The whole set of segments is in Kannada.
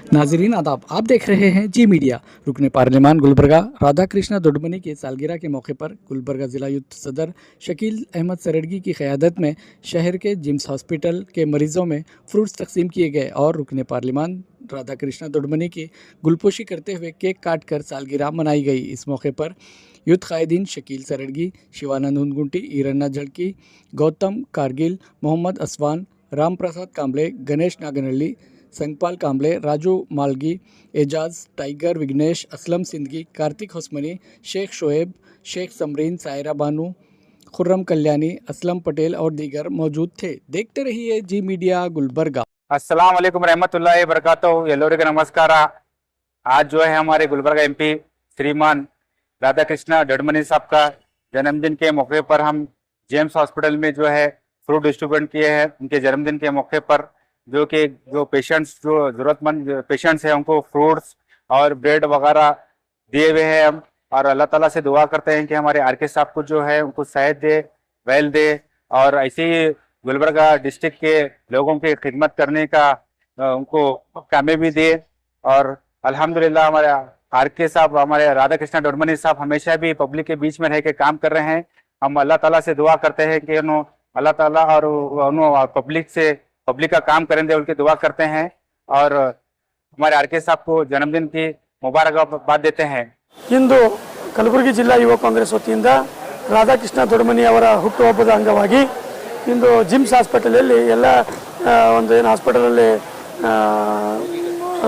नाजरीन आदाब, आप देख रहे हैं जी मीडिया। रुकने पार्लिमान गुलबर्गा राधा कृष्णा दोडमनी के सालगिरह के मौके पर गुलबर्गा ज़िला युद्ध सदर शकील अहमद सरड़गी की क़यादत में शहर के जिम्स हॉस्पिटल के मरीज़ों में फ्रूट्स तकसीम किए गए और रुकने पार्लिमान राधा कृष्णा दोडमनी की गुलपोशी करते हुए केक काट कर सालगिरह मनाई गई। इस मौके पर युद्ध कायदीन शकील सरड़गी, शिवानंद हुनगुंटी, ईरन्ना झड़की, गौतम कारगिल, मोहम्मद असवान, राम प्रसाद कांबले, गणेश नागनहल्ली, संगपाल कांबले, राजू मालगी, एजाज टाइगर, विघ्नेश, असलम सिंदगी, कार्तिक हुस्मनी, शेख शोएब, शेख समरीन, सायरा बानू, खुर्रम कल्याणी, असलम पटेल और दीगर मौजूद थे। देखते रहिए जी मीडिया गुलबर्गा। अस्सलाम वालेकुम रहमतुल्लाहि वबरकातुहू। ಎಲ್ಲರಿಗೂ ನಮಸ್ಕಾರ। आज जो है हमारे गुलबर्गा एमपी श्रीमान राधा कृष्णा दोडमनी साहब का जन्मदिन के मौके पर हम जेम्स हॉस्पिटल में जो है फ्रूट डिस्ट्रीब्यूट किए हैं। उनके जन्मदिन के मौके पर जो पेशेंट्स, जो ज़रूरतमंद पेशेंट्स हैं, उनको फ्रूट्स और ब्रेड वगैरह दिए हुए हैं हम। और अल्लाह ताला से दुआ करते हैं कि हमारे आर के साहब को जो है उनको सेहत दे, वेल दे और ऐसे ही गुलबर्गा डिस्ट्रिक्ट के लोगों की खिदमत करने का उनको कामयाबी दे। और अल्हम्दुलिल्लाह हमारे आर के साहब, हमारे राधा कृष्णा दोडमनी साहब हमेशा भी पब्लिक के बीच में रह के काम कर रहे हैं। हम अल्लाह ताला से दुआ करते हैं कि अल्लाह ताला और पब्लिक का काम करेंगे, उनकी दुआ करते हैं और हमारे आर के साहब को जन्मदिन की मुबारकबाद देते हैं। ಇಂದು ಕಲಬುರಗಿ ಜಿಲ್ಲಾ ಯುವ ಕಾಂಗ್ರೆಸ್ ವತಿಯಿಂದ ರಾಧಾಕೃಷ್ಣ ದೊಡ್ಡಮನಿ ಅವರ ಹುಟ್ಟುಹಬ್ಬದ ಅಂಗವಾಗಿ ಇಂದು ಜಿಮ್ಸ್ ಹಾಸ್ಪಿಟಲಲ್ಲಿ ಎಲ್ಲ ಒಂದು ಏನು ಹಾಸ್ಪಿಟಲಲ್ಲಿ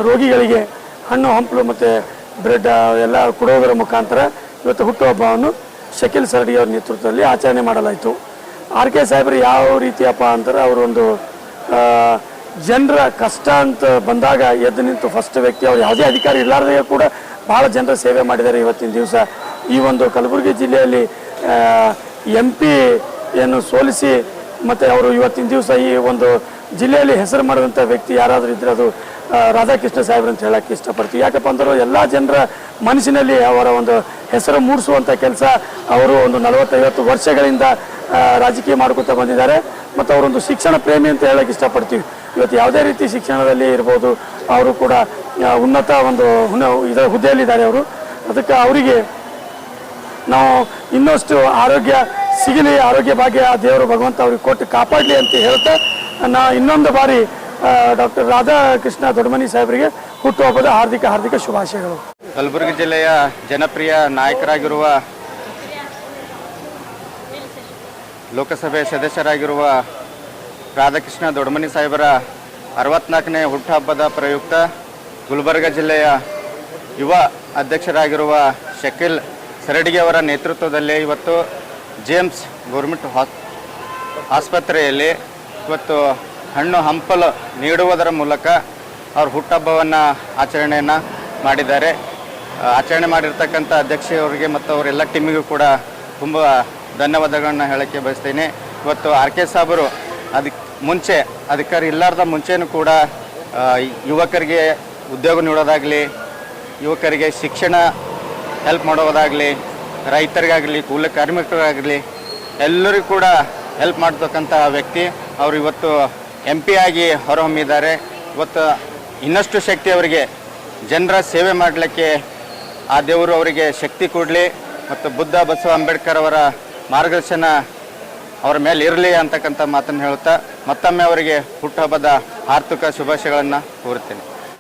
ರೋಗಿಗಳಿಗೆ ಹಣ್ಣು ಹಂಪಲು ಮತ್ತು ಬ್ರೆಡ್ ಎಲ್ಲ ಕೊಡುವುದರ ಮುಖಾಂತರ ಇವತ್ತು ಹುಟ್ಟುಹಬ್ಬವನ್ನು ಶಕೀಲ್ ಸರಡಿ ಅವರ ನೇತೃತ್ವದಲ್ಲಿ ಆಚರಣೆ ಮಾಡಲಾಯಿತು. ಆರ್ ಕೆ ಸಾಹೇಬರು ಯಾವ ರೀತಿಯಪ್ಪ ಅಂತಾರೆ, ಅವರೊಂದು ಜನರ ಕಷ್ಟ ಅಂತ ಬಂದಾಗ ಎದ್ದು ನಿಂತು ಫಸ್ಟ್ ವ್ಯಕ್ತಿ, ಅವರು ಯಾವುದೇ ಅಧಿಕಾರಿ ಇರಲಾರ್ದೇ ಕೂಡ ಭಾಳ ಜನರ ಸೇವೆ ಮಾಡಿದ್ದಾರೆ. ಇವತ್ತಿನ ದಿವಸ ಈ ಒಂದು ಕಲಬುರಗಿ ಜಿಲ್ಲೆಯಲ್ಲಿ MP ಏನು ಸೋಲಿಸಿ ಮತ್ತು ಅವರು ಇವತ್ತಿನ ದಿವಸ ಈ ಒಂದು ಜಿಲ್ಲೆಯಲ್ಲಿ ಹೆಸರು ಮಾಡಿದಂಥ ವ್ಯಕ್ತಿ ಯಾರಾದರೂ ಇದ್ದರೆ ಅದು ರಾಧಾಕೃಷ್ಣ ಸಾಹೇಬ್ರು ಅಂತ ಹೇಳೋಕ್ಕೆ ಇಷ್ಟಪಡ್ತೀವಿ. ಯಾಕಪ್ಪ ಅಂದ್ರೆ ಎಲ್ಲ ಜನರ ಮನಸ್ಸಿನಲ್ಲಿ ಅವರ ಒಂದು ಹೆಸರು ಮೂಡಿಸುವಂಥ ಕೆಲಸ ಅವರು ಒಂದು 40-50 ವರ್ಷಗಳಿಂದ ರಾಜಕೀಯ ಮಾಡ್ಕೊತಾ ಬಂದಿದ್ದಾರೆ ಮತ್ತು ಅವರೊಂದು ಶಿಕ್ಷಣ ಪ್ರೇಮಿ ಅಂತ ಹೇಳೋಕ್ಕೆ ಇಷ್ಟಪಡ್ತೀವಿ. ಇವತ್ತು ಯಾವುದೇ ರೀತಿ ಶಿಕ್ಷಣದಲ್ಲಿ ಇರ್ಬೋದು, ಅವರು ಕೂಡ ಉನ್ನತ ಒಂದು ಇದರ ಹುದ್ದೆಯಲ್ಲಿದ್ದಾರೆ ಅವರು. ಅದಕ್ಕೆ ಅವರಿಗೆ ನಾವು ಇನ್ನಷ್ಟು ಆರೋಗ್ಯ ಸಿಗಲಿ, ಆರೋಗ್ಯ ಭಾಗ್ಯ ದೇವರು ಭಗವಂತ ಅವ್ರಿಗೆ ಕೊಟ್ಟು ಕಾಪಾಡಲಿ ಅಂತ ಹೇಳ್ತಾ ಇನ್ನೊಂದು ಬಾರಿ ಡಾಕ್ಟರ್ ರಾಧಾ ಕೃಷ್ಣ ದೊಡ್ಡಮನಿ ಸಾಹೇಬರಿಗೆ ಹುಟ್ಟುಹಬ್ಬದ ಹಾರ್ದಿಕ ಶುಭಾಶಯಗಳು. ಕಲಬುರಗಿ ಜಿಲ್ಲೆಯ ಜನಪ್ರಿಯ ನಾಯಕರಾಗಿರುವ ಲೋಕಸಭೆ ಸದಸ್ಯರಾಗಿರುವ ರಾಧಾಕೃಷ್ಣ ದೊಡ್ಡಮನಿ ಸಾಹೇಬರ 64ನೇ ಹುಟ್ಟುಹಬ್ಬದ ಪ್ರಯುಕ್ತ ಗುಲ್ಬರ್ಗ ಜಿಲ್ಲೆಯ ಯುವ ಅಧ್ಯಕ್ಷರಾಗಿರುವ ಶಕೀಲ್ ಸರಡಿಗೆ ಅವರ ನೇತೃತ್ವದಲ್ಲಿ ಇವತ್ತು ಜೇಮ್ಸ್ ಗೌರ್ಮೆಂಟ್ ಆಸ್ಪತ್ರೆಯಲ್ಲಿ ಇವತ್ತು ಹಣ್ಣು ಹಂಪಲು ನೀಡುವುದರ ಮೂಲಕ ಅವ್ರ ಹುಟ್ಟುಹಬ್ಬವನ್ನು ಆಚರಣೆಯನ್ನು ಮಾಡಿದ್ದಾರೆ. ಆಚರಣೆ ಮಾಡಿರ್ತಕ್ಕಂಥ ಅಧ್ಯಕ್ಷರವರಿಗೆ ಮತ್ತು ಅವರೆಲ್ಲ ಟೀಮಿಗೂ ಕೂಡ ತುಂಬ ಧನ್ಯವಾದಗಳನ್ನ ಹೇಳೋಕ್ಕೆ ಬಯಸ್ತೇನೆ. ಇವತ್ತು ಆರ್ ಕೆ ಸಾಹೇಬರು ಮುಂಚೆ ಅಧಿಕಾರಿ ಇಲ್ಲಾರ್ದ ಮುಂಚೆನೂ ಕೂಡ ಯುವಕರಿಗೆ ಉದ್ಯೋಗ ನೀಡೋದಾಗಲಿ, ಯುವಕರಿಗೆ ಶಿಕ್ಷಣ ಹೆಲ್ಪ್ ಮಾಡೋದಾಗಲಿ, ರೈತರಿಗಾಗಲಿ, ಕೂಲಿ ಕಾರ್ಮಿಕರಿಗಾಗಲಿ ಎಲ್ಲರಿಗೂ ಕೂಡ ಹೆಲ್ಪ್ ಮಾಡ್ತಕ್ಕಂಥ ವ್ಯಕ್ತಿ. ಅವರು ಇವತ್ತು MP ಆಗಿ ಹೊರಹೊಮ್ಮಿದ್ದಾರೆ. ಇವತ್ತು ಇನ್ನಷ್ಟು ಶಕ್ತಿ ಅವರಿಗೆ ಜನರ ಸೇವೆ ಮಾಡಲಿಕ್ಕೆ ಆ ದೇವರು ಅವರಿಗೆ ಶಕ್ತಿ ಕೊಡಲಿ ಮತ್ತು ಬುದ್ಧ ಬಸವ ಅಂಬೇಡ್ಕರ್ ಅವರ ಮಾರ್ಗದರ್ಶನ ಅವರ ಮೇಲೆ ಇರಲಿ ಅಂತಕ್ಕಂಥ ಮಾತನ್ನು ಹೇಳುತ್ತಾ ಮತ್ತೊಮ್ಮೆ ಅವರಿಗೆ ಹುಟ್ಟುಹಬ್ಬದ ಆರ್ಥಿಕ ಶುಭಾಶಯಗಳನ್ನು ಕೋರುತ್ತೇನೆ.